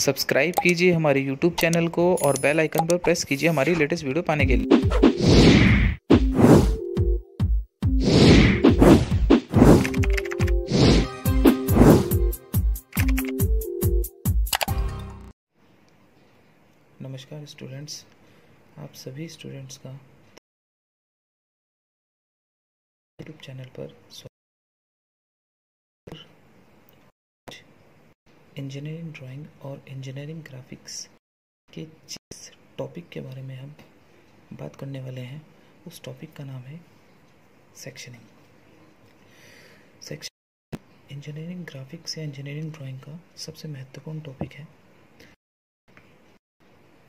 Subscribe कीजिए हमारे YouTube channel को और बेल आइकन पर प्रेस कीजिए हमारी लेटेस्ट वीडियो पाने के लिए। नमस्कार स्टूडेंट्स, आप सभी स्टूडेंट्स का यूट्यूब चैनल पर इंजीनियरिंग ड्राइंग और इंजीनियरिंग ग्राफिक्स के जिस टॉपिक के बारे में हम बात करने वाले हैं उस टॉपिक का नाम है सेक्शनिंग। इंजीनियरिंग ग्राफिक्स या इंजीनियरिंग ड्राइंग का सबसे महत्वपूर्ण टॉपिक है।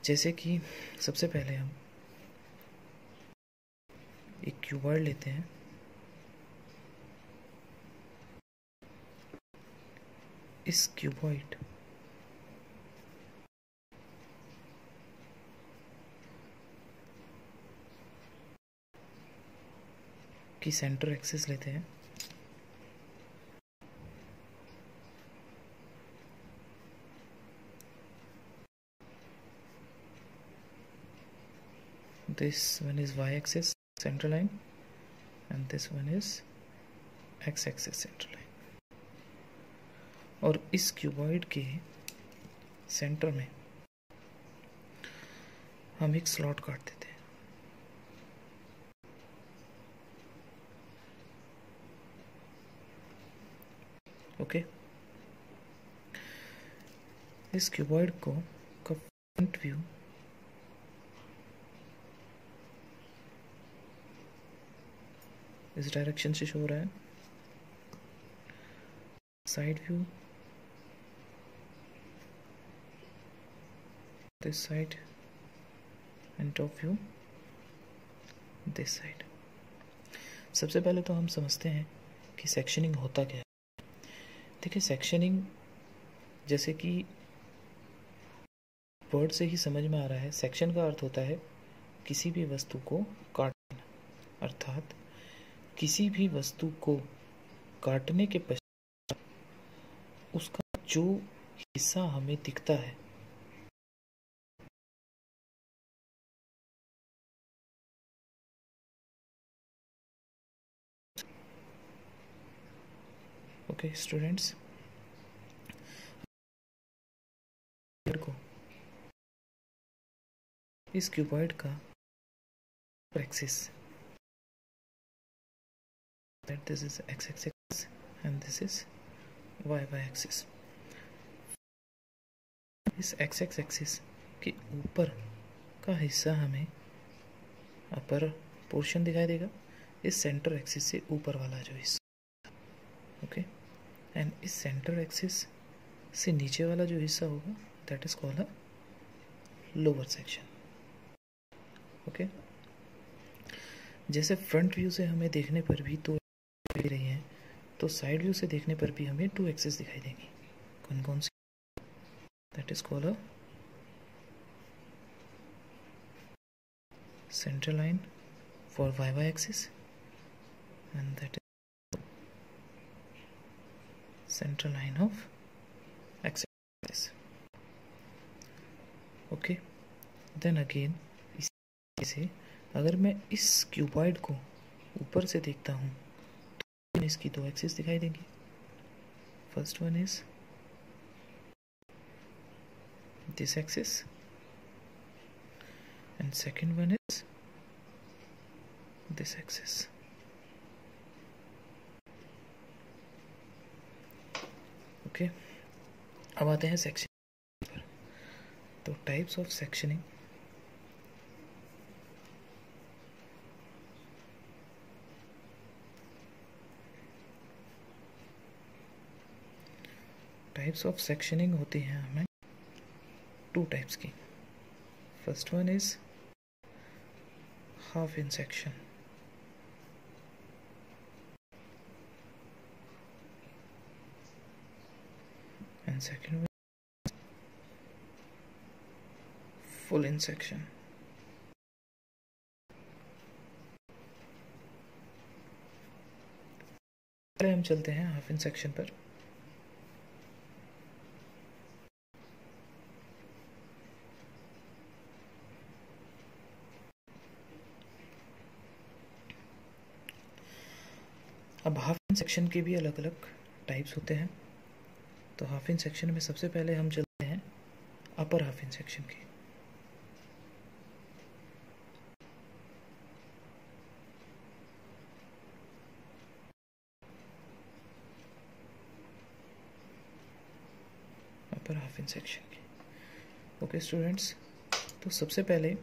जैसे कि सबसे पहले हम एक क्यूबॉइड लेते हैं। इस क्यूबॉइड की सेंटर एक्सिस लेते हैं। This one is y-axis center line and this one is x-axis center line। और इस क्यूबॉइड के सेंटर में हम एक स्लॉट काट देते हैं। ओके, इस क्यूबॉइड को का फ्रंट व्यू इस डायरेक्शन से शो हो रहा है, side view this side and top view this side. सबसे पहले तो हम समझते हैं कि सेक्शनिंग होता क्या है। देखिए, सेक्शनिंग जैसे कि वर्ड से ही समझ में आ रहा है, सेक्शन का अर्थ होता है किसी भी वस्तु को काटना, अर्थात किसी भी वस्तु को काटने के पश्चात उसका जो हिस्सा हमें दिखता है ओके स्टूडेंट्स, को इस क्यूबॉइड का axis, that this is x-axis and this is y-axis। इस x-axis के ऊपर का हिस्सा हमें अपर पोर्शन दिखाई देगा, इस सेंटर एक्सिस से ऊपर वाला जो हिस्सा, ओके, एंड इस सेंटर एक्सिस से नीचे वाला जो हिस्सा होगा that is called a lower section. Okay, जैसे फ्रंट व्यू से हमें देखने पर भी तो दिख रही हैं, तो साइड व्यू से देखने पर भी हमें टू एक्सिस दिखाई देंगी। कौन कौन सी? That is called a centre line for y axis and that is centre line of x axis. Okay, then again इसे अगर मैं इस क्यूबॉइड को ऊपर से देखता हूँ तो इसकी दो एक्सिस दिखाई देंगी। First one is this axis and second one is this axis. Okay, अब आते हैं सेक्शन पर। तो types of sectioning, types of sectioning होती हैं हमें टू टाइप्स की। First one is half in section and second one full in section. पहले हम चलते हैं हाफ इन सेक्शन पर। अब हाफ इन सेक्शन के भी अलग अलग टाइप्स होते हैं। तो हाफ इन सेक्शन में सबसे पहले हम चलते हैं अपर हाफ इन सेक्शन की। अपर हाफ इन सेक्शन की। ओके स्टूडेंट्स, तो सबसे पहले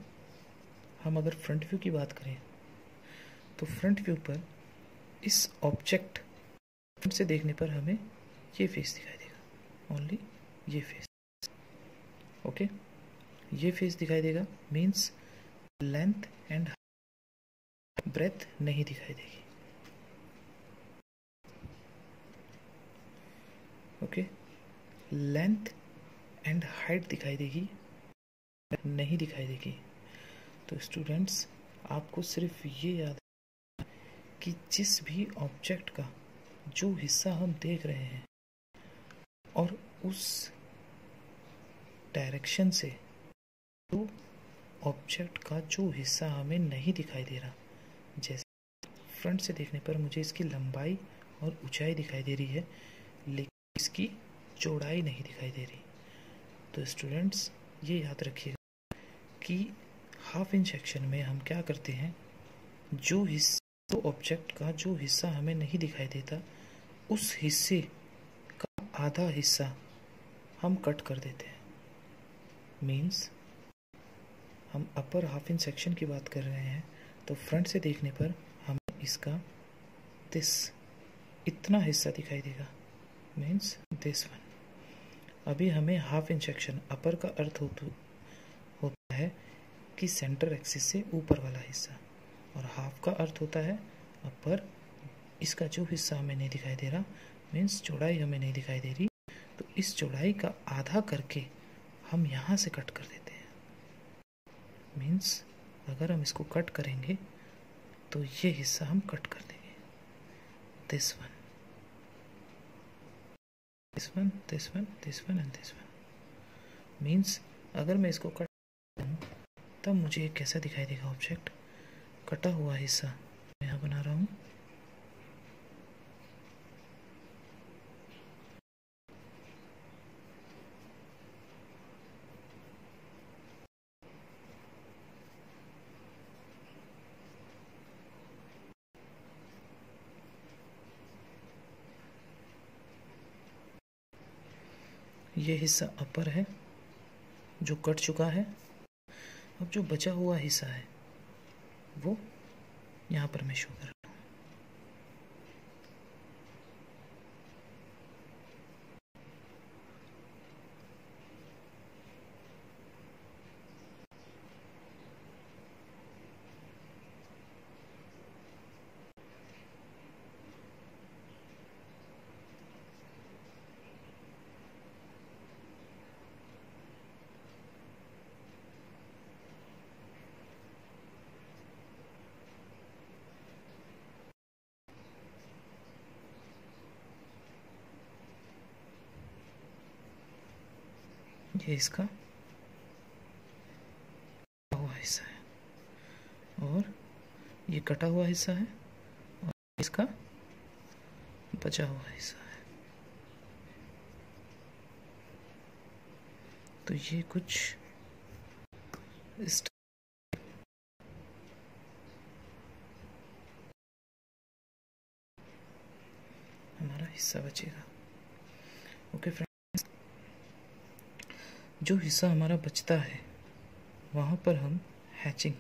हम अगर फ्रंट व्यू की बात करें तो फ्रंट व्यू पर इस ऑब्जेक्ट से देखने पर हमें ये फेस दिखाई देगा, ओनली ये फेस। ओके, ये फेस दिखाई देगा, मीन्स लेंथ एंड ब्रेथ नहीं दिखाई देगी। ओके, लेंथ एंड हाइट दिखाई देगी, नहीं दिखाई देगी। तो स्टूडेंट्स, आपको सिर्फ ये याद है कि जिस भी ऑब्जेक्ट का जो हिस्सा हम देख रहे हैं और उस डायरेक्शन से जो ऑब्जेक्ट का जो हिस्सा हमें नहीं दिखाई दे रहा, जैसे फ्रंट से देखने पर मुझे इसकी लंबाई और ऊंचाई दिखाई दे रही है, लेकिन इसकी चौड़ाई नहीं दिखाई दे रही। तो स्टूडेंट्स, ये याद रखिएगा कि हाफ इन सेक्शन में हम क्या करते हैं, जो हिस्सा तो ऑब्जेक्ट का जो हिस्सा हमें नहीं दिखाई देता, उस हिस्से का आधा हिस्सा हम कट कर देते हैं। मीन्स हम अपर हाफ इन सेक्शन की बात कर रहे हैं, तो फ्रंट से देखने पर हमें इसका इतना हिस्सा दिखाई देगा, मीन्स दिस वन। अभी हमें हाफ इन सेक्शन अपर का अर्थ होता है कि सेंटर एक्सिस से ऊपर वाला हिस्सा, और हाफ का अर्थ होता है अपर, इसका जो हिस्सा हमें नहीं दिखाई दे रहा, मीन्स चौड़ाई हमें नहीं दिखाई दे रही, तो इस चौड़ाई का आधा करके हम यहाँ से कट कर देते हैं। मीन्स अगर हम इसको कट करेंगे तो ये हिस्सा हम कट कर देंगे, this one, this one, this one, this one and this one. Means अगर मैं इसको कट करूँ तब मुझे कैसा दिखाई देगा ऑब्जेक्ट, कटा हुआ हिस्सा मैं यहाँ बना रहा हूँ। ये हिस्सा अपर है जो कट चुका है। अब जो बचा हुआ हिस्सा है वो यहाँ पर मैं शो कर रहा हूँ। ये इसका हुआ हिस्सा है और ये कटा हुआ हिस्सा है और इसका बचा हुआ हिस्सा है। तो ये कुछ इस हमारा हिस्सा बचेगा। ओके फ्रेंड्स, जो हिस्सा हमारा बचता है वहाँ पर हम हैचिंग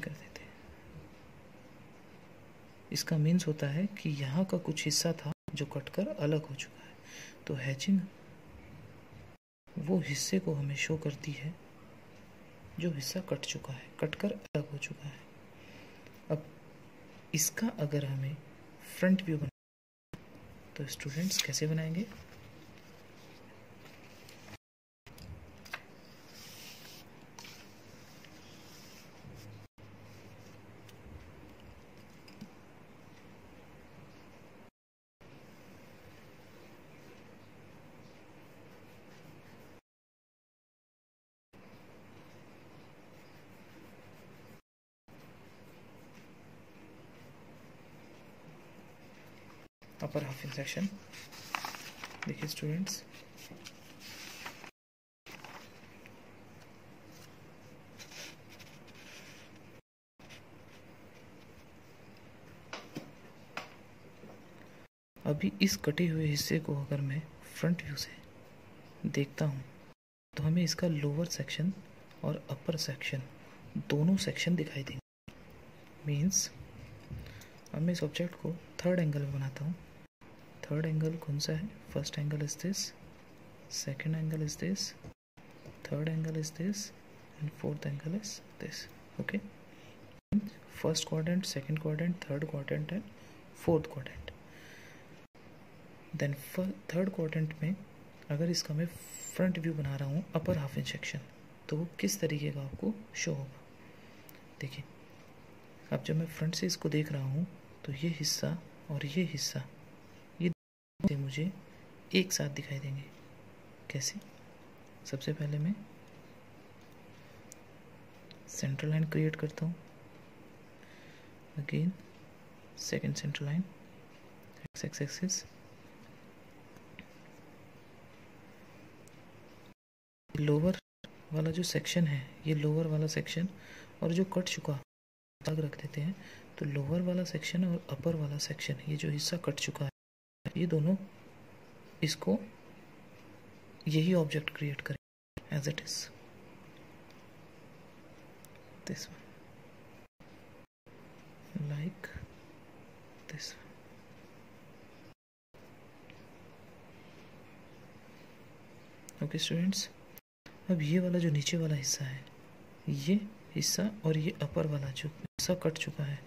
कर देते हैं। इसका मीन्स होता है कि यहाँ का कुछ हिस्सा था जो कटकर अलग हो चुका है। तो हैचिंग वो हिस्से को हमें शो करती है जो हिस्सा कट चुका है, कटकर अलग हो चुका है। अब इसका अगर हमें फ्रंट व्यू बनाना तो स्टूडेंट्स कैसे बनाएंगे? Upper half in section. देखिए स्टूडेंट्स, अभी इस कटे हुए हिस्से को अगर मैं फ्रंट व्यू से देखता हूँ तो हमें इसका लोअर सेक्शन और अपर सेक्शन दोनों सेक्शन दिखाई देंगे। मीन्स अब मैं इस ऑब्जेक्ट को थर्ड एंगल में बनाता हूँ। थर्ड एंगल कौन सा है? First angle is this, second angle is this, third angle is this and fourth angle is this. Okay, first quadrant, second quadrant, third quadrant and fourth quadrant. Then third quadrant में अगर इसका मैं front view बना रहा हूँ upper half in section, तो वो किस तरीके का आपको शो होगा। देखिए, अब जब मैं फ्रंट से इसको देख रहा हूँ तो ये हिस्सा और ये हिस्सा ये मुझे एक साथ दिखाई देंगे। कैसे? सबसे पहले मैं सेंट्रल लाइन क्रिएट करता हूँ। Again second central line, x axis, lower वाला जो सेक्शन है, ये लोअर वाला सेक्शन और जो कट चुका अलग रख देते हैं। तो लोअर वाला सेक्शन और अपर वाला सेक्शन, ये जो हिस्सा कट चुका है, ये दोनों इसको यही ऑब्जेक्ट क्रिएट करें as it is this one, like this one. Okay students, अब ये वाला जो नीचे वाला हिस्सा है, ये हिस्सा और ये अपर वाला जो हिस्सा कट चुका है,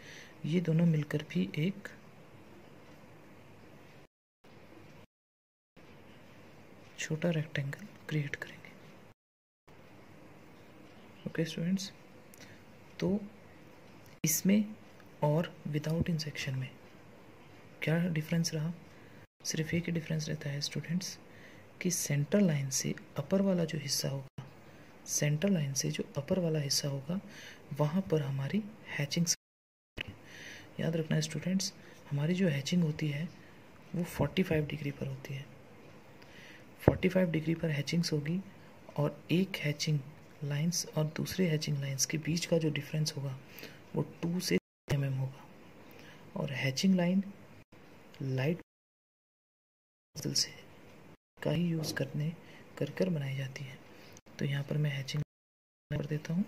ये दोनों मिलकर भी एक छोटा रेक्टेंगल क्रिएट करेंगे। ओके स्टूडेंट्स, तो इसमें और विदाउट इन सेक्शन में क्या डिफरेंस रहा? सिर्फ एक ही डिफरेंस रहता है स्टूडेंट्स कि सेंट्रल लाइन से अपर वाला जो हिस्सा होगा, सेंट्रल लाइन से जो अपर वाला हिस्सा होगा, वहाँ पर हमारी हैचिंग, याद रखना है स्टूडेंट्स, हमारी जो हैचिंग होती है वो 45 डिग्री पर होती है। 45 डिग्री पर हैचिंग्स होगी और एक हैचिंग लाइंस और दूसरे हैचिंग लाइंस के बीच का जो डिफरेंस होगा वो 2 से 3 mm होगा। और हैचिंग लाइन लाइट से का ही यूज़ कर बनाई जाती है। तो यहाँ पर मैं हैचिंग कर देता हूँ।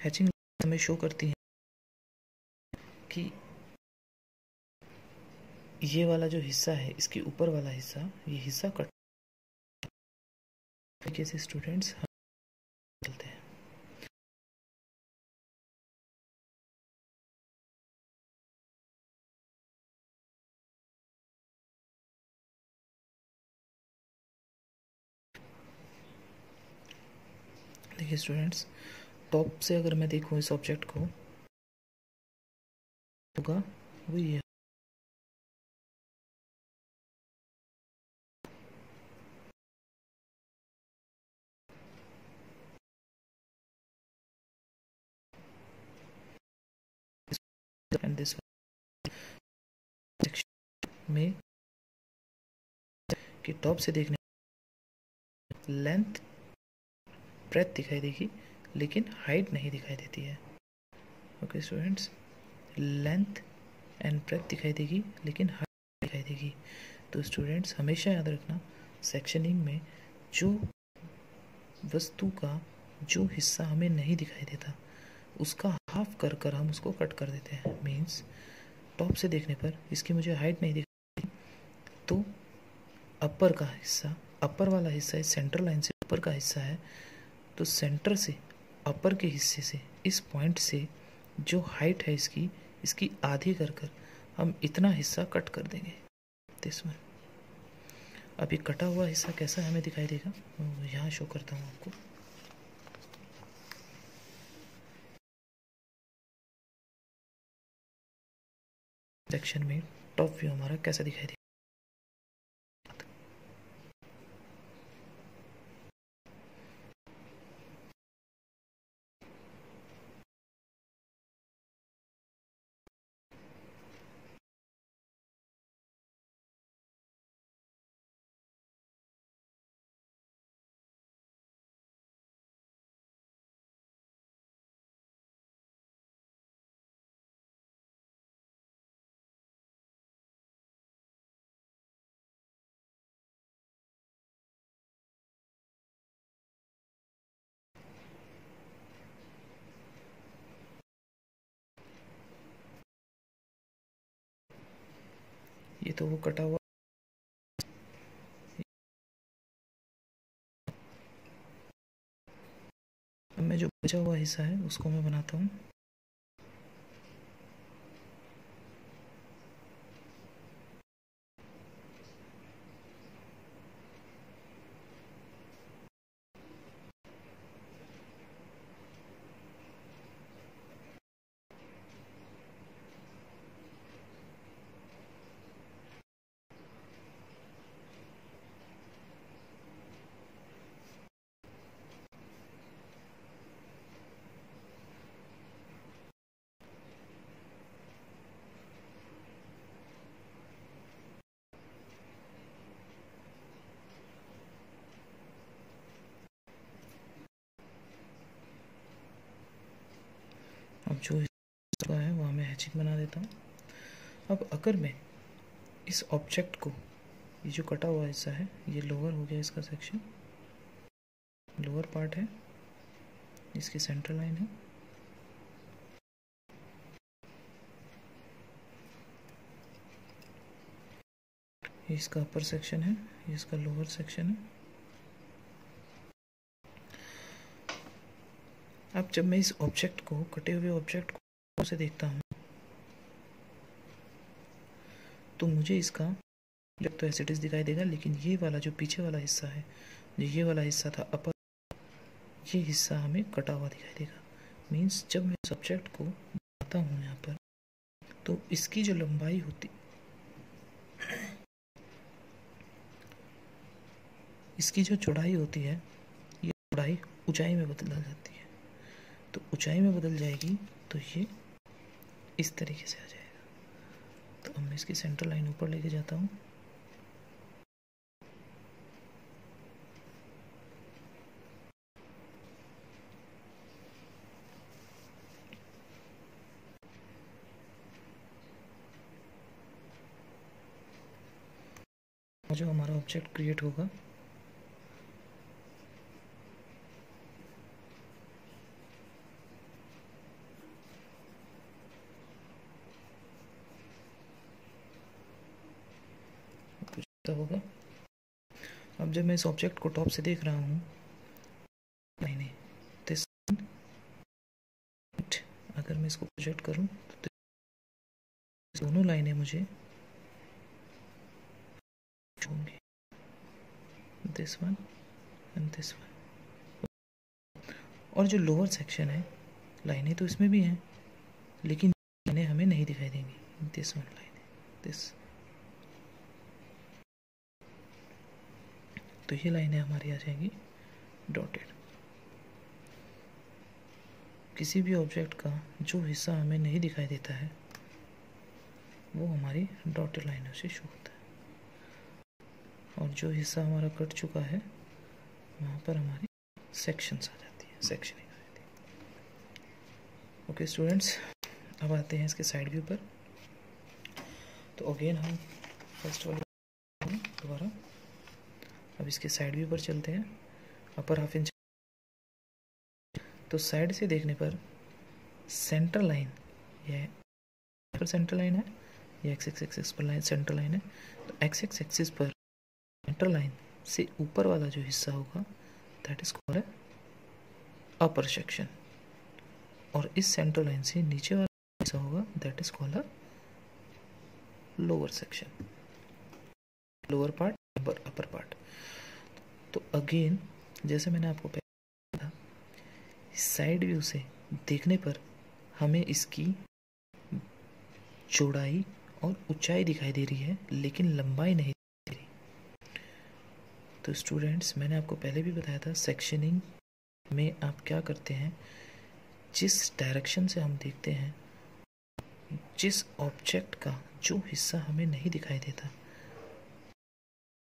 हैचिंग हमें शो करती है कि ये वाला जो हिस्सा है, इसके ऊपर वाला हिस्सा, ये हिस्सा कट तरीके से स्टूडेंट्स हम चलते हैं। देखिए स्टूडेंट्स, टॉप से अगर मैं देखूँ इस ऑब्जेक्ट को, होगा वो ये एंड दिस सेक्शन में कि टॉप से देखने लेंथ ब्रेथ दिखाई देगी लेकिन हाइट नहीं दिखाई देती है। Okay students, length and breadth दिखाई देगी लेकिन हाइट दिखाई देगी। तो स्टूडेंट्स हमेशा याद रखना, सेक्शनिंग में जो वस्तु का जो हिस्सा हमें नहीं दिखाई देता उसका हाफ कर हम उसको कट कर देते हैं। मीन्स टॉप से देखने पर इसकी मुझे हाइट नहीं दिखाई, तो अपर का हिस्सा, अपर वाला हिस्सा इस सेंट्रल लाइन से ऊपर का हिस्सा है, तो सेंटर से अपर के हिस्से से इस पॉइंट से जो हाइट है इसकी, इसकी आधी कर हम इतना हिस्सा कट कर देंगे इसमें। अब ये कटा हुआ हिस्सा कैसा हमें दिखाई देगा, यहाँ शो करता हूँ आपको। सेक्शन में टॉप व्यू हमारा कैसा दिखाई देगा। ये तो वो कटा हुआ, अब मैं जो बचा हुआ हिस्सा है उसको मैं बनाता हूँ। अब जो हिस्सा है वहाँ मैं हैचिंग बना देता हूँ। अब अगर मैं इस ऑब्जेक्ट को, ये जो कटा हुआ हिस्सा है, ये लोअर हो गया इसका सेक्शन, लोअर पार्ट है, इसकी सेंटर लाइन है, ये इसका अपर सेक्शन है, ये इसका लोअर सेक्शन है। अब जब मैं इस ऑब्जेक्ट को, कटे हुए ऑब्जेक्ट को से देखता हूँ तो मुझे इसका जब तो एज इट इज दिखाई देगा, लेकिन ये वाला जो पीछे वाला हिस्सा है, जो ये वाला हिस्सा था अपर, ये हिस्सा हमें कटा हुआ दिखाई देगा। मीन्स जब मैं इस ऑब्जेक्ट को बनाता हूँ यहाँ पर, तो इसकी जो लंबाई होती, इसकी जो चौड़ाई होती है, ये चौड़ाई ऊंचाई में बदल जाती है। तो ऊंचाई में बदल जाएगी तो ये इस तरीके से आ जाएगा। तो अब मैं इसकी सेंटर लाइन ऊपर लेके जाता हूँ, और जो हमारा ऑब्जेक्ट क्रिएट होगा होगा। अब जब मैं इस ऑब्जेक्ट को टॉप से देख रहा हूँ, नहीं, दिस, अगर मैं इसको प्रोजेक्ट करूँ तो दोनों लाइनें मुझे होंगी, this one and this one. और जो लोअर सेक्शन है, लाइनें तो इसमें भी हैं, लेकिन लाइनें हमें नहीं दिखाई देंगी। दिस वन लाइन, दिस, तो ये लाइनें हमारी आ जाएंगी डॉटेड। किसी भी ऑब्जेक्ट का जो हिस्सा हमें नहीं दिखाई देता है वो हमारी डॉटेड लाइनों से शो होता है, और जो हिस्सा हमारा कट चुका है वहाँ पर हमारी सेक्शंस आ जाती है, सेक्शनिंग आ जाती है। ओके स्टूडेंट्स, अब आते हैं इसके साइड व्यू पर। तो अगेन हम फर्स्ट वाले दोबारा अब इसके साइड व्यू पर चलते हैं। अपर हाफ इंच, तो साइड से देखने पर सेंटर लाइन, यह पर सेंटर लाइन है, ये एक्स एक्सिस पर लाइन सेंटर लाइन है। तो एक्स एक्सिस पर सेंटर लाइन से ऊपर वाला जो हिस्सा होगा that is called upper section, और इस सेंटर लाइन से नीचे वाला हिस्सा होगा that is called lower section, lower part, upper part. तो अगेन जैसे मैंने आपको पहले कहा, साइड व्यू से देखने पर हमें इसकी चौड़ाई और ऊंचाई दिखाई दे रही है, लेकिन लंबाई नहीं दे रही। तो स्टूडेंट्स, मैंने आपको पहले भी बताया था, सेक्शनिंग में आप क्या करते हैं, जिस डायरेक्शन से हम देखते हैं, जिस ऑब्जेक्ट का जो हिस्सा हमें नहीं दिखाई देता,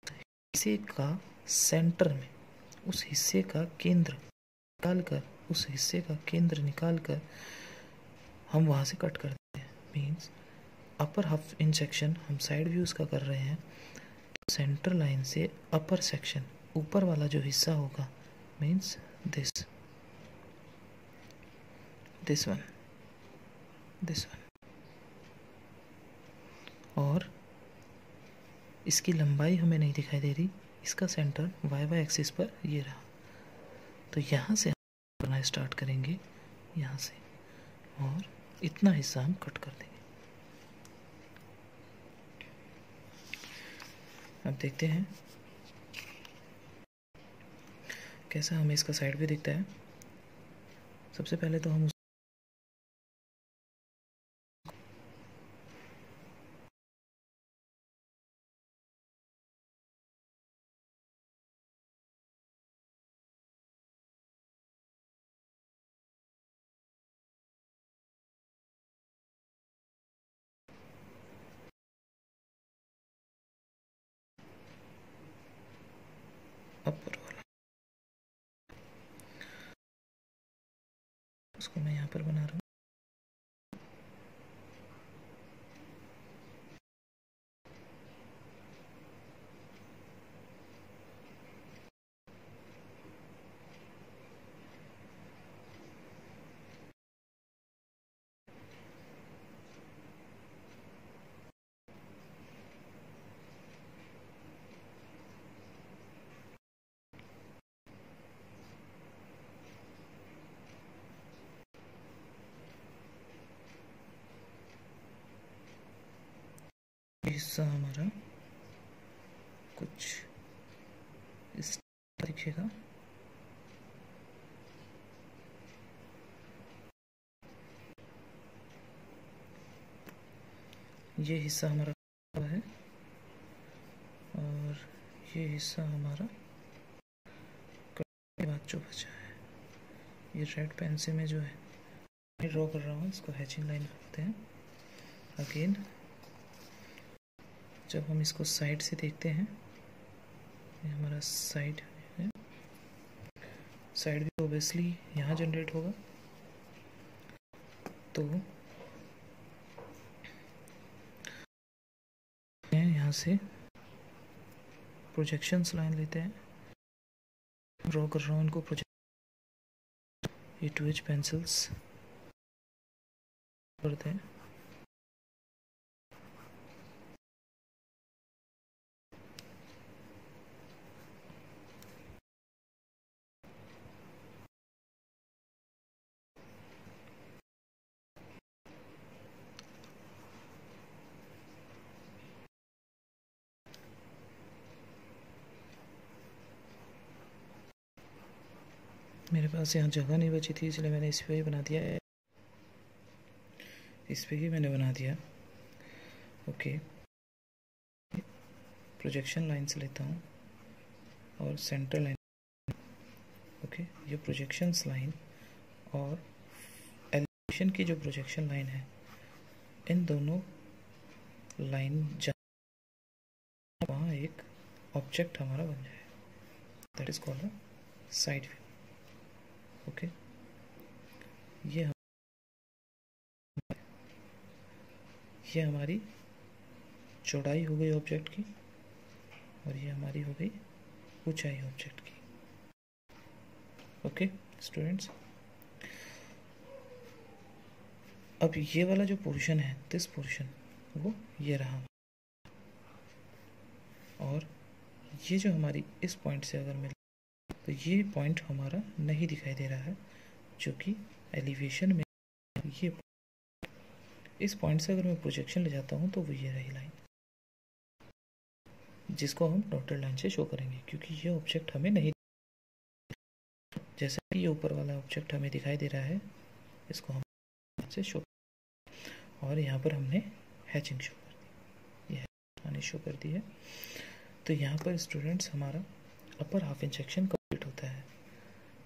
हिस्से का सेंटर में उस हिस्से का केंद्र निकालकर, उस हिस्से का केंद्र निकालकर हम वहाँ से कट कर देते हैं। Means upper half inch section हम साइड व्यूज का कर रहे हैं, तो सेंटर लाइन से अपर सेक्शन, ऊपर वाला जो हिस्सा होगा, means this, this one, this one, और इसकी लंबाई हमें नहीं दिखाई दे रही, इसका सेंटर वाई वाई एक्सिस पर ये रहा। तो यहाँ से हम करना स्टार्ट करेंगे, यहाँ से, और इतना हिस्सा हम कट कर देंगे। अब देखते हैं कैसा हमें इसका साइड भी दिखता है। सबसे पहले तो हम अपर वाला, उसको मैं यहाँ पर बना रहा हूँ। हिस्सा हमारा कुछ इस दिखेगा। ये हिस्सा हमारा है और ये हिस्सा हमारा के बाद जो बचा है, ये रेड पेन से मैं जो है ड्रॉ कर रहा हूँ, इसको हैचिंग लाइन करते हैं। अगेन जब हम इसको साइड से देखते हैं, ये हमारा साइड है, साइड भी ओबियसली यहाँ जनरेट होगा। तो यहाँ से प्रोजेक्शंस लाइन लेते हैं, ड्रॉ कर रहा हूँ इनको प्रोजेक्ट, ये 2H पेंसिल्स करते हैं। मेरे पास यहाँ जगह नहीं बची थी, इसलिए मैंने इस पे ही बना दिया है, इस पे ही मैंने बना दिया। ओके, प्रोजेक्शन लाइन से लेता हूँ और सेंटर लाइन। ओके, ये प्रोजेक्शंस लाइन और एलिवेशन की जो प्रोजेक्शन लाइन है, इन दोनों लाइन वहाँ एक ऑब्जेक्ट हमारा बन जाए, that is called side view. Okay, ये हमारी चौड़ाई हो गई ऑब्जेक्ट की, और ये हमारी हो गई ऊंचाई ऑब्जेक्ट की। ओके स्टूडेंट्स, अब ये वाला जो पोर्शन है, दिस पोर्शन, वो ये रहा, और ये जो हमारी इस पॉइंट से अगर मिले तो ये पॉइंट हमारा नहीं दिखाई दे रहा है, जो कि एलिवेशन में ये इस पॉइंट से अगर मैं प्रोजेक्शन ले जाता हूँ तो वो ये रही लाइन, जिसको हम डॉटेड लाइन से शो करेंगे, क्योंकि ये ऑब्जेक्ट हमें नहीं, जैसा कि ये ऊपर वाला ऑब्जेक्ट हमें दिखाई दे रहा है, इसको हम से शो, और यहाँ पर हमने हैचिंग शो कर दी, ये मैंने शो कर दी है। तो यहाँ पर स्टूडेंट्स हमारा upper half inch section complete होता है।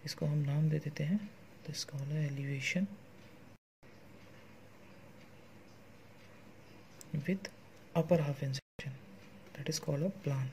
इसको हम नाम दे देते हैं, तो इसका वाला elevation with upper half inch section, that is called a plan.